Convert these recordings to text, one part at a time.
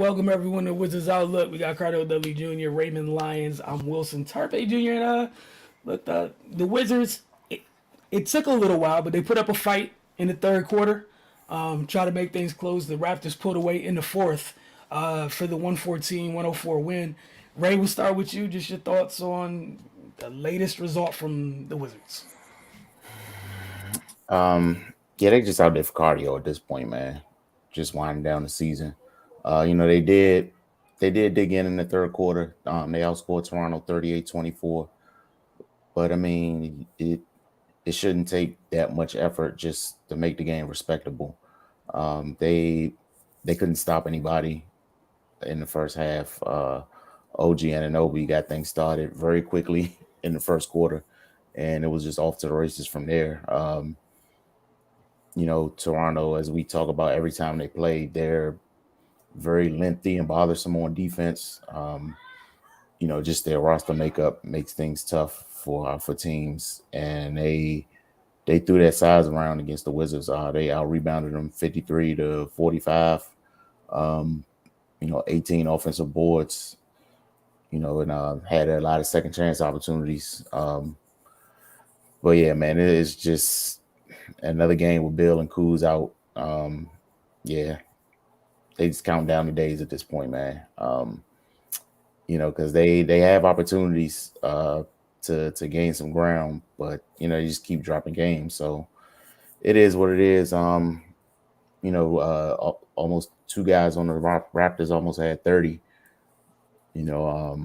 Welcome everyone to Wizards Outlook. We got Cardo W Jr., Raymond Lyons. I'm Wilson Tarpe Jr. And look, the Wizards. It took a little while, but they put up a fight in the third quarter. Try to make things close. The Raptors pulled away in the fourth for the 114-104 win. Ray, we'll start with you. Just your thoughts on the latest result from the Wizards. Yeah, they just out there for cardio at this point, man. Just winding down the season. They did dig in the third quarter. They outscored Toronto 38-24. But I mean, it shouldn't take that much effort just to make the game respectable. They couldn't stop anybody in the first half. OG and Anobi got things started very quickly in the first quarter, and it was just off to the races from there. Toronto, as we talk about every time they play, they're very lengthy and bothersome on defense. Just their roster makeup makes things tough for teams, and they threw that size around against the Wizards. They out rebounded them 53-45. 18 offensive boards. And had a lot of second chance opportunities. But yeah, man, it is just another game with Bill and Kuz out. Yeah, they just count down the days at this point, man. Because they have opportunities to gain some ground, but they just keep dropping games. So it is what it is. Almost two guys on the Raptors almost had 30. Yeah.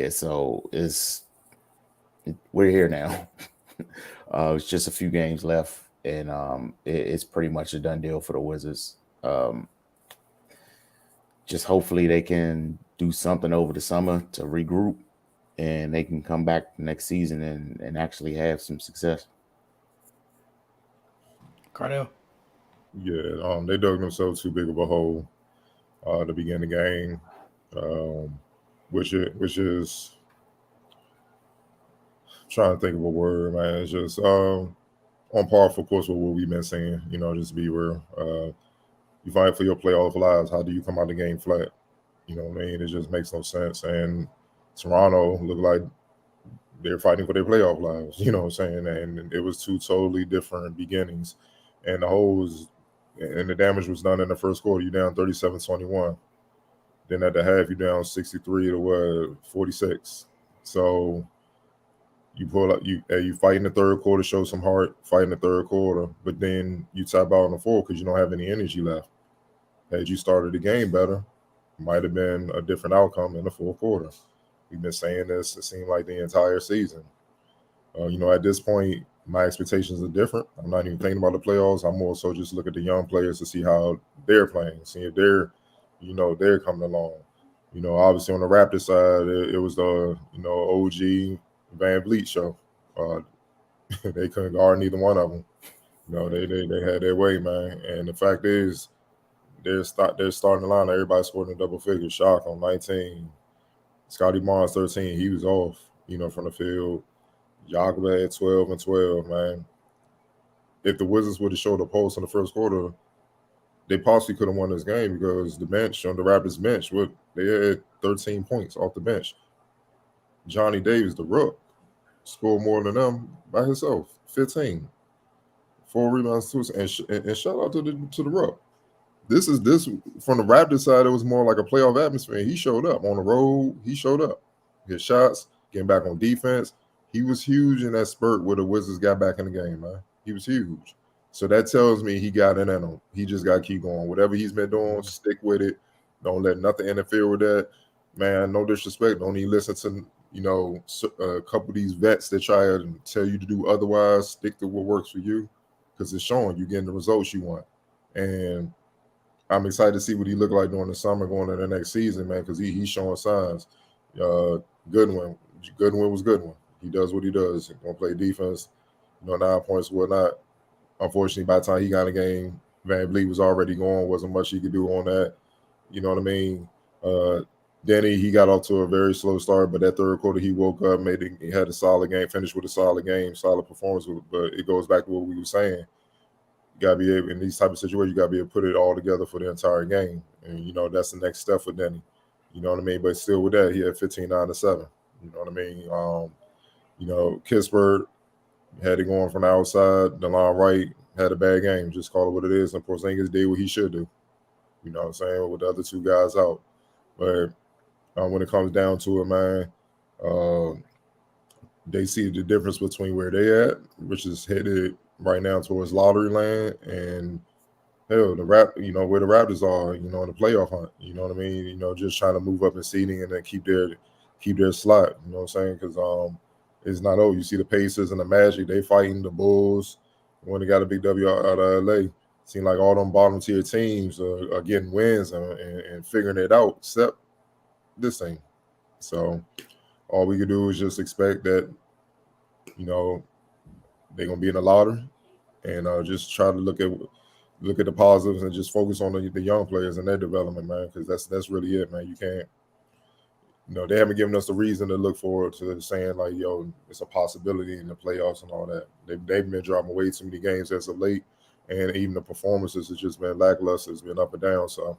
So we're here now. It's just a few games left, and it's pretty much a done deal for the Wizards. Just hopefully they can do something over the summer to regroup, and they can come back next season and actually have some success. Cardo. Yeah, they dug themselves too big of a hole to begin the game, which is trying to think of a word, man. It's just on par, of course, with what we've been saying. Just be real. You fight for your playoff lives. How do you come out the game flat? You know what I mean? It just makes no sense. And Toronto looked like they're fighting for their playoff lives. You know what I'm saying? And it was two totally different beginnings. And the damage was done in the first quarter. You down 37-21. Then at the half, you down 63-46. So you pull up, you fight in the third quarter, show some heart, fight in the third quarter, but then you tap out in the fourth because you don't have any energy left. Had you started the game better, might have been a different outcome in the fourth quarter. We've been saying this, it seemed like the entire season. At this point, my expectations are different. I'm not even thinking about the playoffs. I'm more so just look at the young players to see how they're playing, see if they're coming along. Obviously on the Raptors side, it was the, OG Van Vliet show. They couldn't guard neither one of them. They had their way, man. And the fact is, they're starting the line. Everybody scored in double figures. Shock on 19. Scotty Barnes 13. He was off, from the field. Jakob had 12 and 12, man. If the Wizards would have showed a pulse in the first quarter, they possibly could have won this game because the bench on the Raptors bench, they had 13 points off the bench. Johnny Davis, the rook, scored more than them by himself, 15, 4 rebounds, 2, and shout out to the rook. This from the Raptors side. It was more like a playoff atmosphere. He showed up on the road. He showed up, hit shots, getting back on defense. He was huge in that spurt where the Wizards got back in the game, man. He was huge. So that tells me he got in him. He just got to keep going. Whatever he's been doing, stick with it. Don't let nothing interfere with that. Man, no disrespect. Don't even listen to, a couple of these vets that try to tell you to do otherwise. Stick to what works for you because it's showing you getting the results you want. And I'm excited to see what he look like during the summer going into the next season, man, because he's showing signs. Goodwin was Goodwin. He does what he does. He's going to play defense, 9 points, whatnot. Unfortunately, by the time he got in the game, Van Vliet was already gone. Wasn't much he could do on that. You know what I mean? Denny, he got off to a very slow start, but that third quarter he woke up, he had a solid game, finished with a solid game, solid performance. But it goes back to what we were saying. gotta be able in these type of situations. You gotta be able to put it all together for the entire game, and that's the next step for Denny. You know what I mean? But still, with that, he had 15, 9 to 7. You know what I mean? Kispert had it going from the outside. DeLon Wright had a bad game. Just call it what it is. And Porzingis did what he should do. You know what I'm saying? With the other two guys out. But when it comes down to it, man, they see the difference between where they at, which is headed right now towards lottery land, and hell, where the Raptors are, in the playoff hunt. You know what I mean? Just trying to move up in seeding and then keep their slot. You know what I'm saying? Because it's not over. You see the Pacers and the Magic, they fighting the Bulls when they got a big W out of LA. Seem like all them bottom tier teams are getting wins and figuring it out, except this thing. So all we can do is just expect that, they're gonna be in the lottery, and just try to look at the positives and just focus on the young players and their development, man. Because that's really it, man. You can't. They haven't given us a reason to look forward to saying like, yo, it's a possibility in the playoffs and all that. They've been dropping way too many games as of late, and even the performances has just been lackluster. It's been up and down. So,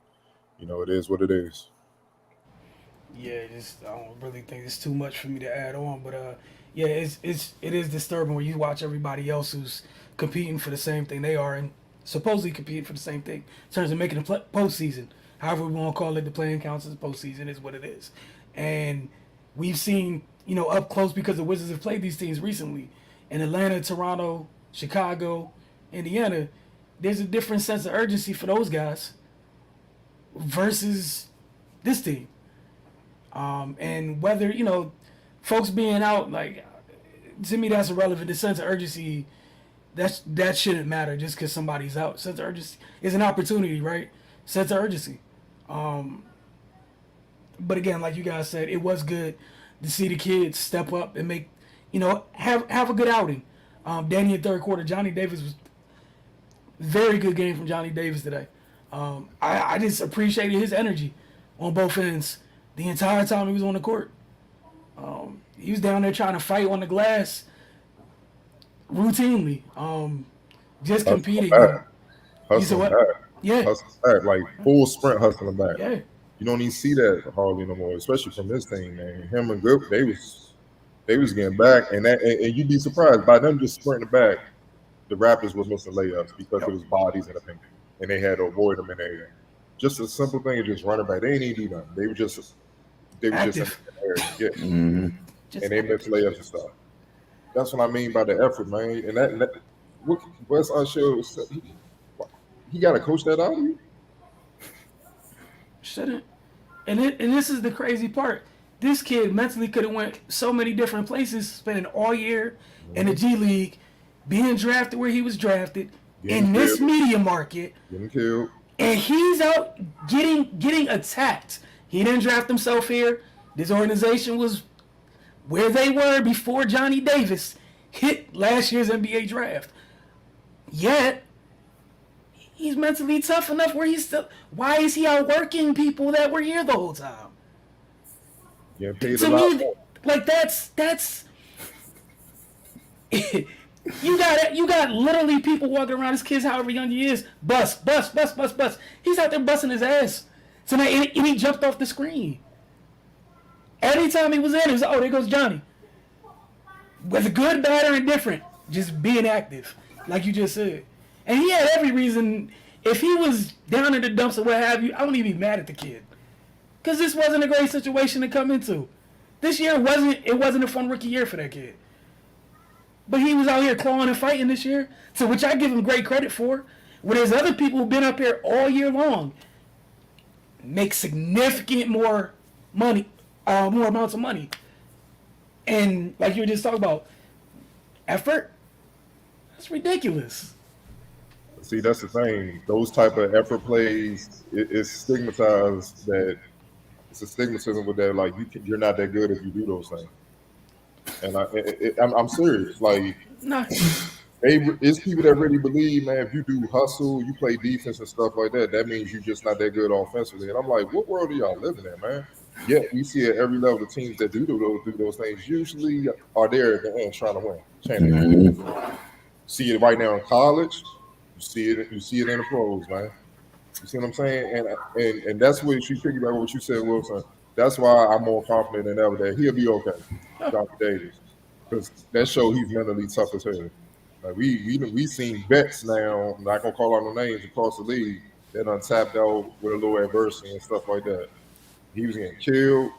it is what it is. Yeah, I don't really think it's too much for me to add on, but yeah, it is disturbing when you watch everybody else who's competing for the same thing they are and supposedly competing for the same thing in terms of making the postseason. However we want to call it, the playing counts as postseason is what it is. And we've seen, up close because the Wizards have played these teams recently. In Atlanta, Toronto, Chicago, Indiana, there's a different sense of urgency for those guys versus this team. And whether, folks being out, like, to me, that's irrelevant. The sense of urgency, that shouldn't matter just because somebody's out. Sense of urgency is an opportunity, right? Sense of urgency. But again, like you guys said, it was good to see the kids step up and make, have a good outing. Danny in third quarter, Johnny Davis was very good game from Johnny Davis today. I just appreciated his energy on both ends the entire time he was on the court. He was down there trying to fight on the glass routinely, just competing. Hustling back. Yeah. Hustling back, like full sprint hustling back. Yeah. You don't even see that hardly no more, especially from this team, man. Him and Grip, they was getting back, and you'd be surprised by them just sprinting back. The Raptors were missing layups because it was bodies in the paint, and they had to avoid them in there. Just a simple thing of just running back. They didn't even do nothing. They were just in the area. Yeah. Mm-hmm. And they missed layups and stuff. That's what I mean by the effort, man. And that Wes Unseld, he got to coach that out of you. Shouldn't. And this is the crazy part. This kid mentally could have went so many different places, spending all year in the G League, being drafted where he was drafted, in this media market, getting killed, and he's out getting attacked. He didn't draft himself here. This organization was where they were before Johnny Davis hit last year's NBA draft. Yet he's mentally tough enough where he's still. Why is he out working people that were here the whole time? Yeah, paid to a lot me, more. like that's. You got literally people walking around his kids, however young he is, bust. He's out there busting his ass tonight, and he jumped off the screen. Anytime he was in, it was there goes Johnny. Whether good, bad, or indifferent, just being active, like you just said. And he had every reason. If he was down in the dumps or what have you, I wouldn't even be mad at the kid, because this wasn't a great situation to come into. This year wasn't a fun rookie year for that kid. But he was out here clawing and fighting this year, to which I give him great credit for. Where there's other people who've been up here all year long, make significant more money, more amounts of money, and like you were just talking about, effort. That's ridiculous. See, that's the thing. Those type of effort plays, it's stigmatized. That it's a stigmatism with that. Like you're not that good if you do those things. And I'm serious. Like, Nah. it's people that really believe, man. If you do hustle, you play defense and stuff like that, that means you're just not that good offensively. And I'm like, what world are y'all living in, man? Yet we see at every level the teams that do those things usually are there at the end trying to win. See it right now in college. You see it in the pros, man. You see what I'm saying? And that's what you piggyback what you said, Wilson. That's why I'm more confident than ever that he'll be okay, Dr. Davis, because that show he's mentally tough as hell. Like we seen vets now. I'm not gonna call out no names across the league that untapped out with a little adversity and stuff like that. He was getting killed.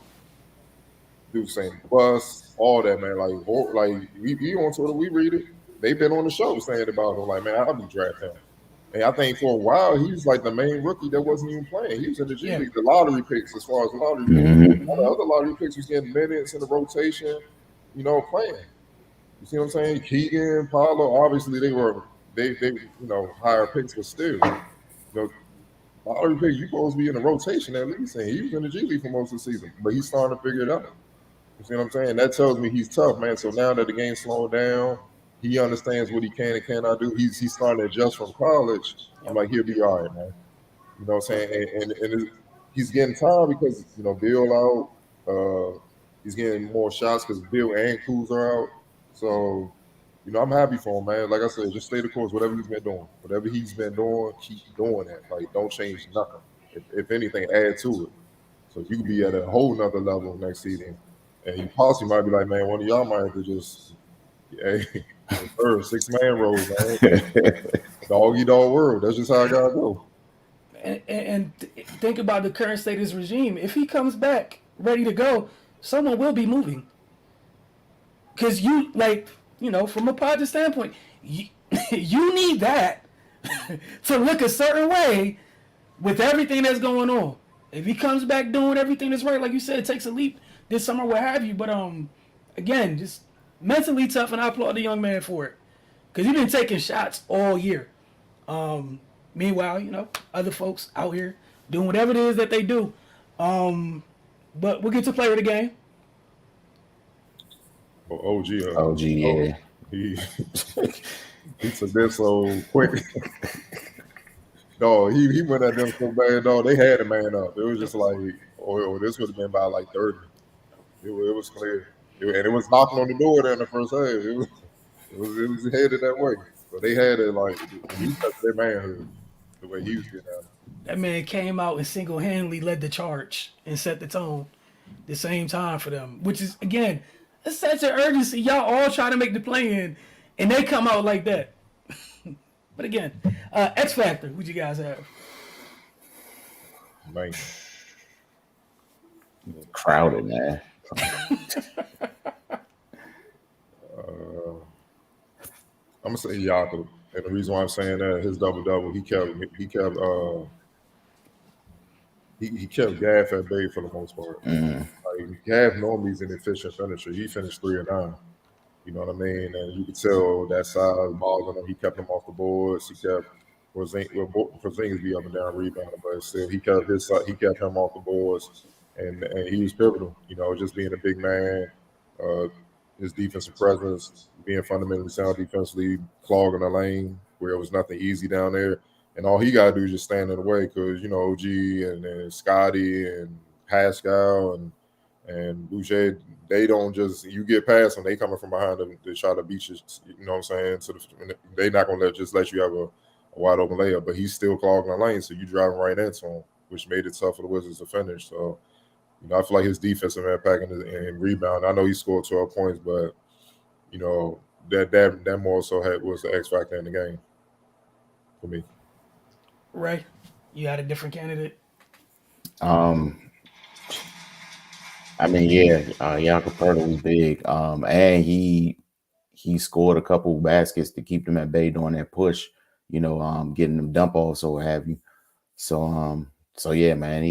Dude saying bust, all that, man. Like we on Twitter, we read it. They've been on the show saying about him. Like, man, I'll be drafting him. And I think for a while he was like the main rookie that wasn't even playing. He was in the G Yeah. League, the lottery picks as far as the lottery picks. Mhm. All the other lottery picks was getting minutes in the rotation, playing. You see what I'm saying? Keegan, Paulo, obviously they higher picks, but still, lottery picks, you supposed to be in the rotation at least. And he was in the G League for most of the season, but he's starting to figure it out. You see what I'm saying? That tells me he's tough, man. So now that the game's slowing down, he understands what he can and cannot do. He's starting to adjust from college. I'm like, he'll be all right, man. You know what I'm saying? He's getting time because Bill out. He's getting more shots because Bill and Kuz are out. So I'm happy for him, man. Like I said, just stay the course. Whatever he's been doing, keep doing that. Like, don't change nothing. If anything, add to it. So you could be at a whole nother level next season. And you possibly might be like, man, one of y'all might have to just, hey, third, 6-man roles, man. Dog eat dog world. That's just how I gotta go. And think about the current state of his regime. If he comes back ready to go, someone will be moving. Because from a Padres standpoint, you need that to look a certain way with everything that's going on. If he comes back doing everything that's right, like you said, it takes a leap this summer, what have you. But again, just mentally tough, and I applaud the young man for it because he's been taking shots all year. Meanwhile, other folks out here doing whatever it is that they do. But we'll get to player of the game. Oh, OG, OG, yeah. He he took this so quick. No, he went at them so bad. No, they had a man up. It was just like, this would have been by like 30. It was clear, and it was knocking on the door there in the first half. It was headed that way. So they had it like he touched their manhood the way he was getting at it. That man came out and single-handedly led the charge and set the tone the same time for them, which is, again, it's such an urgency. Y'all all try to make the play-in, and they come out like that. But again, X Factor, what you guys have? Man, Crowded, man. I'm gonna say Yaakov, and the reason why I'm saying that his double, he kept Gaff at bay for the most part. Like Gaff normally is an efficient finisher. He finished 3-9. You know what I mean? And you could tell that size balls on him. He kept him off the boards. He kept Porzingis be up and down rebounding, but still he kept him off the boards, and he was pivotal. Just being a big man, his defensive presence, being fundamentally sound defensively, clogging the lane where it was nothing easy down there, and all he got to do is just stand in the way because OG and Scotty and Pascal and Boucher, they don't just you get past them, they coming from behind them to try to beat you. You know what I'm saying? So they're not gonna let you have a wide open layup, but he's still clogging the lane, so you driving right into him, which made it tough for the Wizards to finish. So I feel like his defensive impact and rebound. I know he scored 12 points, but that more so was the X factor in the game for me. Ray, you had a different candidate? I mean, yeah, Jakob Poeltl was big. And he scored a couple baskets to keep them at bay during that push, getting them dump offs or what have you. So yeah, man,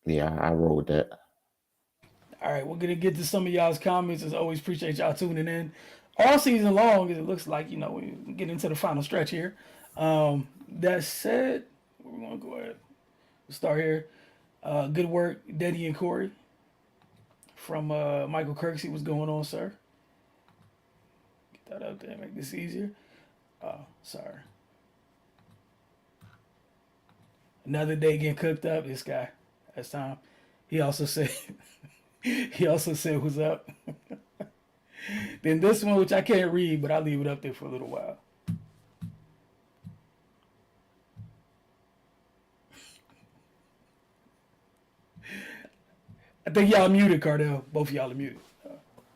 I roll with that. All right, we're gonna get to some of y'all's comments. As always, appreciate y'all tuning in all season long. As it looks like we get into the final stretch here. That said, we're gonna go ahead. We'll start here. Good work, Denny and Corey. From Michael Kirksey, what's going on, sir? Get that up there, make this easier. Oh, sorry. Another day getting cooked up. This guy. That's time. He also said. He also said, "What's up?" Then this one, which I can't read, but I'll leave it up there for a little while. I think y'all muted, Cardell. Both of y'all are muted.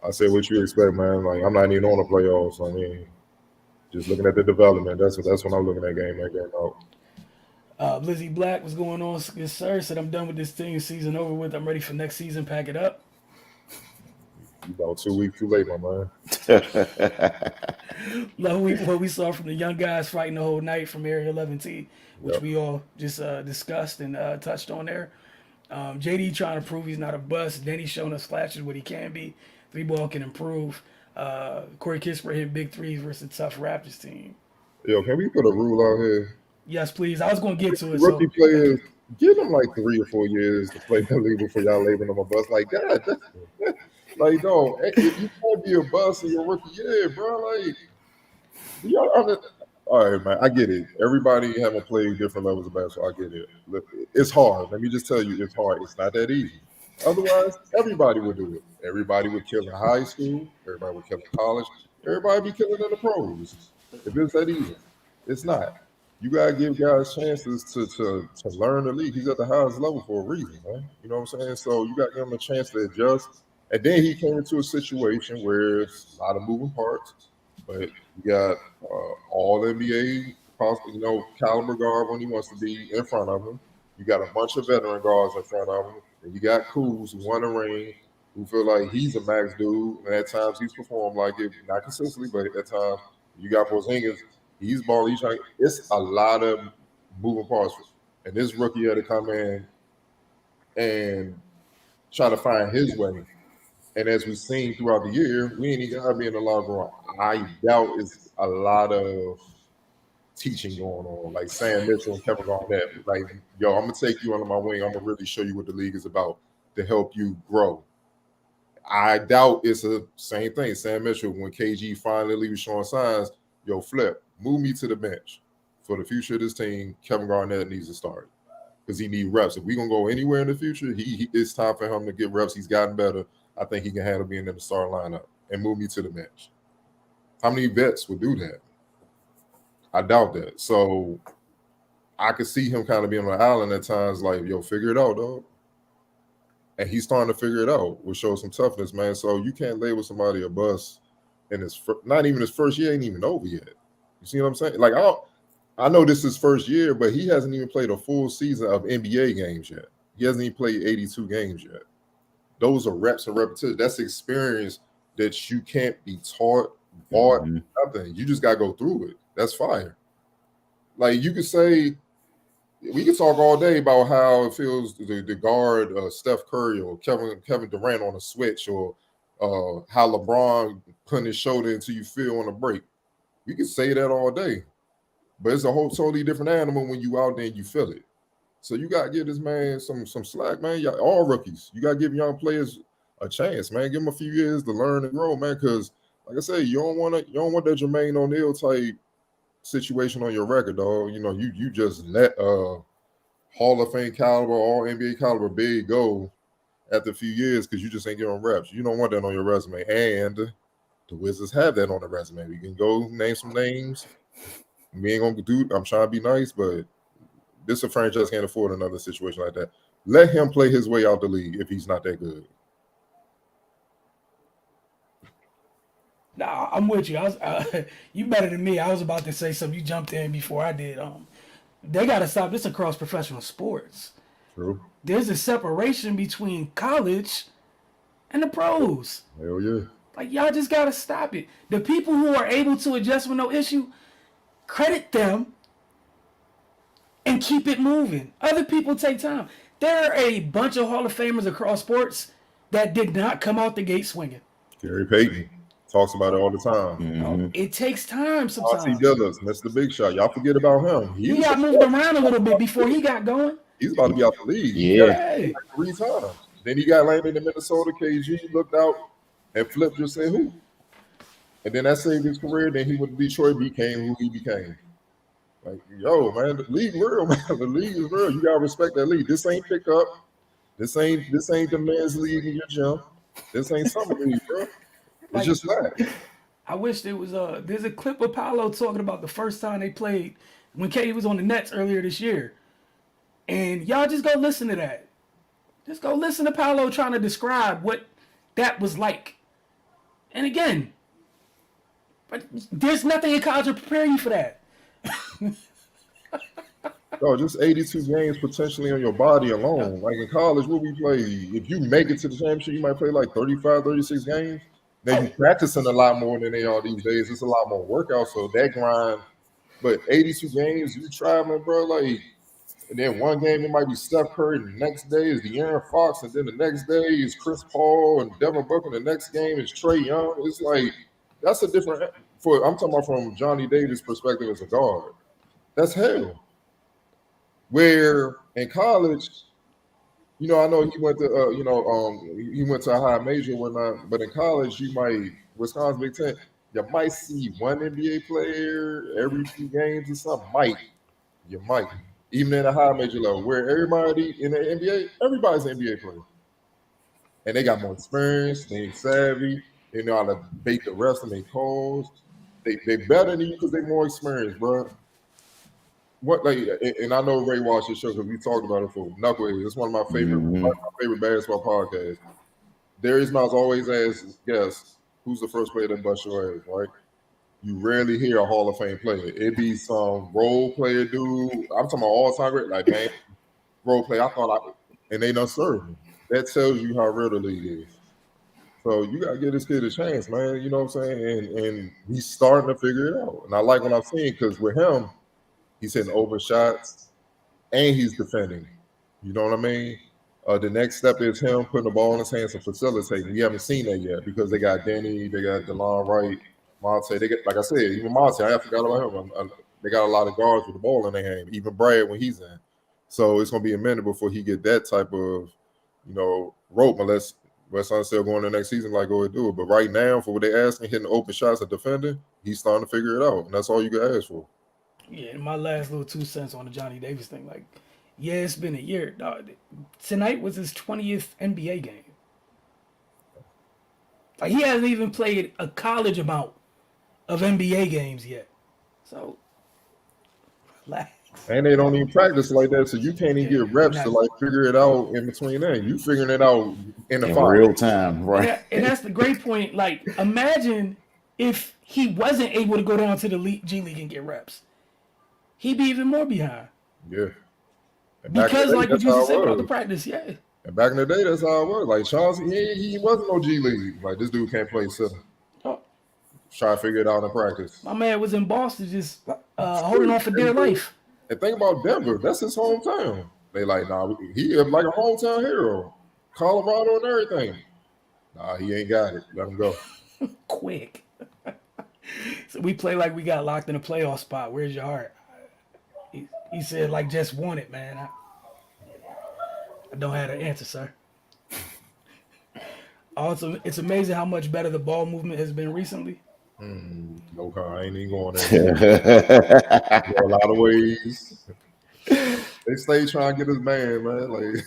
I said what you expect, man. Like I'm not even on the playoffs. I mean, just looking at the development. That's when I'm looking at game out. Lizzie Black, what's going on? Yes, sir. Said I'm done with this thing. Season over with. I'm ready for next season. Pack it up. You about 2 weeks too late, my man. Love what we saw from the young guys fighting the whole night from Area 11T, which Yep. we all just discussed and touched on there. JD trying to prove he's not a bust. Denny showing us flashes what he can be. Three ball can improve. Corey Kispert hit big threes versus a tough Raptors team. Yo, can we put a rule out here? Yes, please. I was going to get to it. Rookie So players, give them like 3 or 4 years to play the league before y'all label them a bust. Like, God, like, no, you can't be a bust in your rookie year, bro. Like, all right, man, I get it. Everybody haven't played different levels of basketball. I get it. Look, it's hard. Let me just tell you, it's hard. It's not that easy. Otherwise, everybody would do it. Everybody would kill in high school. Everybody would kill in college. Everybody be killing in the pros. If it's that easy, it's not. You gotta give guys chances to learn the league. He's at the highest level for a reason, man. You know what I'm saying? So you got to give him a chance to adjust. And then he came into a situation where it's a lot of moving parts, but you got all NBA, caliber guard when he wants to be in front of him. You got a bunch of veteran guards in front of him, and you got Kuz who won a ring, who feel like he's a max dude, and at times he's performed like it, not consistently, but at times you got Porzingis. He's balling. He's trying. It's a lot of moving parts, and this rookie had to come in and try to find his way. And as we've seen throughout the year, we ain't even got to be in the locker room. I doubt it's a lot of teaching going on, like Sam Mitchell and Kevin Garnett. Like, yo, I'm gonna take you under my wing. I'm gonna really show you what the league is about to help you grow. I doubt it's the same thing. Sam Mitchell, when KG finally was showing signs, yo, Flip, move me to the bench. For the future of this team, Kevin Garnett needs to start because he needs reps. If we're going to go anywhere in the future, it's time for him to get reps. He's gotten better. I think he can handle being in the starting lineup and move me to the bench. How many vets would do that? I doubt that. So I could see him kind of being on the island at times like, yo, figure it out, dog. And he's starting to figure it out, which shows some toughness, man. So you can't label somebody a bust in not even his first year ain't even over yet. You see what I'm saying? Like, I know this is his first year, but he hasn't even played a full season of NBA games yet. He hasn't even played 82 games yet. Those are reps and repetitions. That's experience that you can't be taught, bought, nothing. You just got to go through it. That's fire. Like, you could say, we can talk all day about how it feels to guard Steph Curry or Kevin Durant on a switch, or how LeBron putting his shoulder into you feel on a break. We can say that all day, but it's a whole totally different animal when you out there and you feel it. So you gotta give this man some slack, man. Y'all, all rookies, you gotta give young players a chance, man. Give them a few years to learn and grow, man. Because like I said, you don't want that Jermaine O'Neal type situation on your record, dog. You know, you just let Hall of Fame caliber, all NBA caliber big go after a few years because you just ain't getting reps. You don't want that on your resume. And the Wizards have that on the resume. We can go name some names. We ain't gonna do. I'm trying to be nice, but this a franchise can't afford another situation like that. Let him play his way out the league if he's not that good. Nah, I'm with you. You better than me. I was about to say something. You jumped in before I did. They got to stop this across professional sports. True. There's a separation between college and the pros. Hell yeah. Like, y'all just got to stop it. The people who are able to adjust with no issue, credit them and keep it moving. Other people take time. There are a bunch of Hall of Famers across sports that did not come out the gate swinging. Gary Payton talks about it all the time. Mhm. It takes time R.C. sometimes. Dillers, Mr. Big Shot. Y'all forget about him. He got moved around a little bit before he got going. He's about to be out the league. Yeah. Hey, 3 times. Then he got landed in Minnesota. KG looked out and Flip just said who. And then that saved his career. Then he went to Detroit, became who he became. Like, yo, man, the league real, man. The league is real. You gotta respect that league. This ain't pickup. This ain't the men's league in your gym. This ain't summer league, bro. It's just that. I wish there was there's a clip of Paolo talking about the first time they played when KD was on the Nets earlier this year. And y'all just go listen to that. Just go listen to Paolo trying to describe what that was like. And again, but there's nothing in college to prepare you for that. No, just 82 games potentially on your body alone. Like in college, what we play, if you make it to the championship, you might play like 35, 36 games. Now you practicing a lot more than they are these days. It's a lot more workout, so that grind. But 82 games, you traveling, bro, like, and then one game it might be Steph Curry, and the next day is De'Aaron Fox, and then the next day is Chris Paul and Devin Booker, and the next game is Trae Young. It's like that's a different. I'm talking about from Johnny Davis' perspective as a guard. That's hell. Where in college, I know he went to, he went to a high major and whatnot, but in college, Wisconsin Big Ten, you might see one NBA player every few games or something. You might. Even in a high major level, where everybody in the NBA, everybody's an NBA player. And they got more experience, they savvy, they know how to bait the rest and they calls. They better than you because they're more experienced, bro. And I know Ray watched the show because we talked about it for Knuckleheads. It's one of my favorite basketball podcasts. Darius Miles always asks, guess, who's the first player that bust your ass, right? You rarely hear a Hall of Fame player. It be some role player dude. I'm talking about all-time great, like, man, role player. And they done serve him. That tells you how real the league is. So you got to give this kid a chance, man. You know what I'm saying? And he's starting to figure it out. And I like what I'm seeing because with him, he's hitting open shots and he's defending. You know what I mean? The next step is him putting the ball in his hands and facilitating. We haven't seen that yet because they got Denny, they got DeLon Wright, Monte. They get, like I said, even Monte. I forgot about him. They got a lot of guards with the ball in their hand. Even Brad when he's in. So it's gonna be a minute before he get that type of, rope. Unless West still going the next season, like go and do it. But right now, for what they asking, hitting open shots and defending, he's starting to figure it out, and that's all you can ask for. Yeah, and my last little 2 cents on the Johnny Davis thing, like, yeah, it's been a year. Tonight was his 20th NBA game. Like, he hasn't even played a college amount of NBA games yet. So, relax. And they don't even practice like that, so you can't even get reps to like figure it out in between that. You figuring it out in real time, right? And that's the great point. Like, imagine if he wasn't able to go down to the G League and get reps. He'd be even more behind. Yeah. Because, like what you said about the practice, yeah. And back in the day, that's how it was. Like, Chauncey, he wasn't no G League. Like, this dude can't play center. Oh. Try to figure it out in practice. My man was in Boston just holding on for dear life. And think about Denver. That's his hometown. They like, nah, he like a hometown hero. Colorado and everything. Nah, he ain't got it. Let him go. Quick. So we play like we got locked in a playoff spot. Where's your heart? He said, like, just want it, man. I don't have an answer, sir. Also, it's amazing how much better the ball movement has been recently. No, I ain't even going there. A lot of ways. They stay trying to get his man. Like,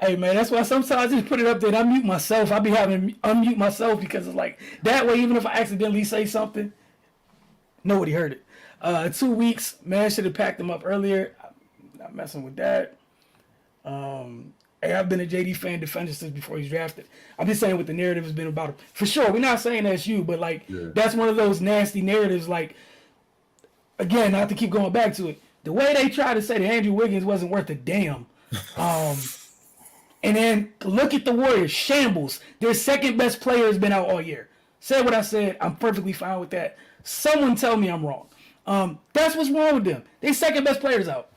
hey, man, that's why sometimes I just put it up there and I mute myself. I be having to unmute myself because it's like, that way, even if I accidentally say something, nobody heard it. 2 weeks, man, should have packed him up earlier. I'm not messing with that. Hey, I've been a JD fan defender since before he's drafted. I've been saying what the narrative has been about him. For sure, we're not saying that's you, but like that's one of those nasty narratives. Like, again, not to keep going back to it, the way they tried to say that Andrew Wiggins wasn't worth a damn. And then look at the Warriors, shambles. Their second best player has been out all year. Said what I said. I'm perfectly fine with that. Someone tell me I'm wrong. That's what's wrong with them. Their second best player's out.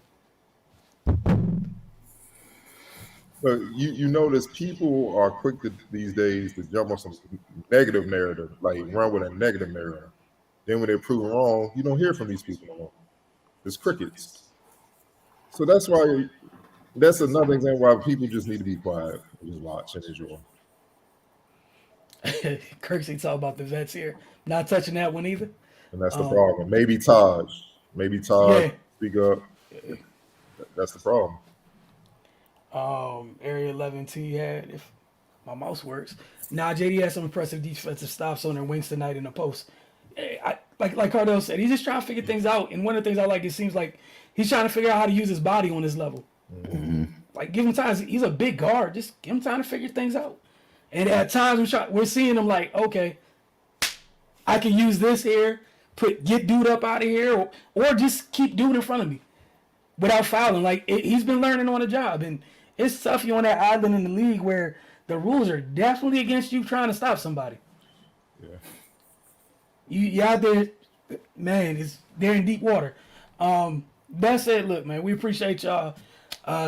But you notice people are quick these days to jump on some negative narrative, like run with a negative narrative. Then when they're proven wrong, you don't hear from these people anymore. It's crickets. So that's another example why people just need to be quiet and just watch and enjoy. Kirksey talk about the vets here. Not touching that one either. And that's the problem. Maybe Taj. Speak up. That's the problem. Area 11T had, if my mouse works. Now JD had some impressive defensive stops on their wings tonight in the post. Like Cardell said, he's just trying to figure things out. And one of the things I like, it seems like he's trying to figure out how to use his body on this level. Mm-hmm. Like, give him time. He's a big guard. Just give him time to figure things out. And at times we're seeing him like, okay, I can use this here, get dude up out of here, or just keep dude in front of me without fouling. Like, he's been learning on the job, and it's tough. You're on that island in the league where the rules are definitely against you trying to stop somebody. Yeah. You out there, man. They're in deep water. That said, look, man, we appreciate y'all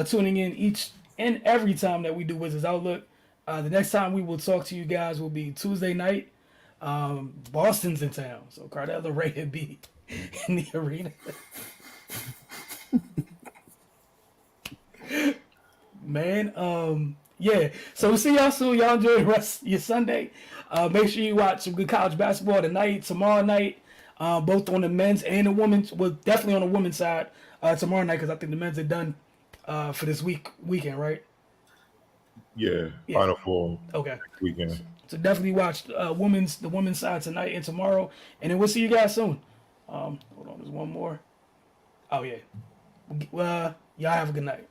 tuning in each and every time that we do Wizards Outlook. The next time we will talk to you guys will be Tuesday night. Boston's in town, so Cardell and Ray will be in the arena. Man, yeah. So we'll see y'all soon. Y'all enjoy the rest of your Sunday. Make sure you watch some good college basketball tonight, tomorrow night, both on the men's and the women's. Well, definitely on the women's side tomorrow night, because I think the men's are done for this weekend, right? Yeah. Final Four. Okay. Weekend. So definitely watch the women's side tonight and tomorrow, and then we'll see you guys soon. Hold on, there's one more. Oh yeah. Well, y'all have a good night.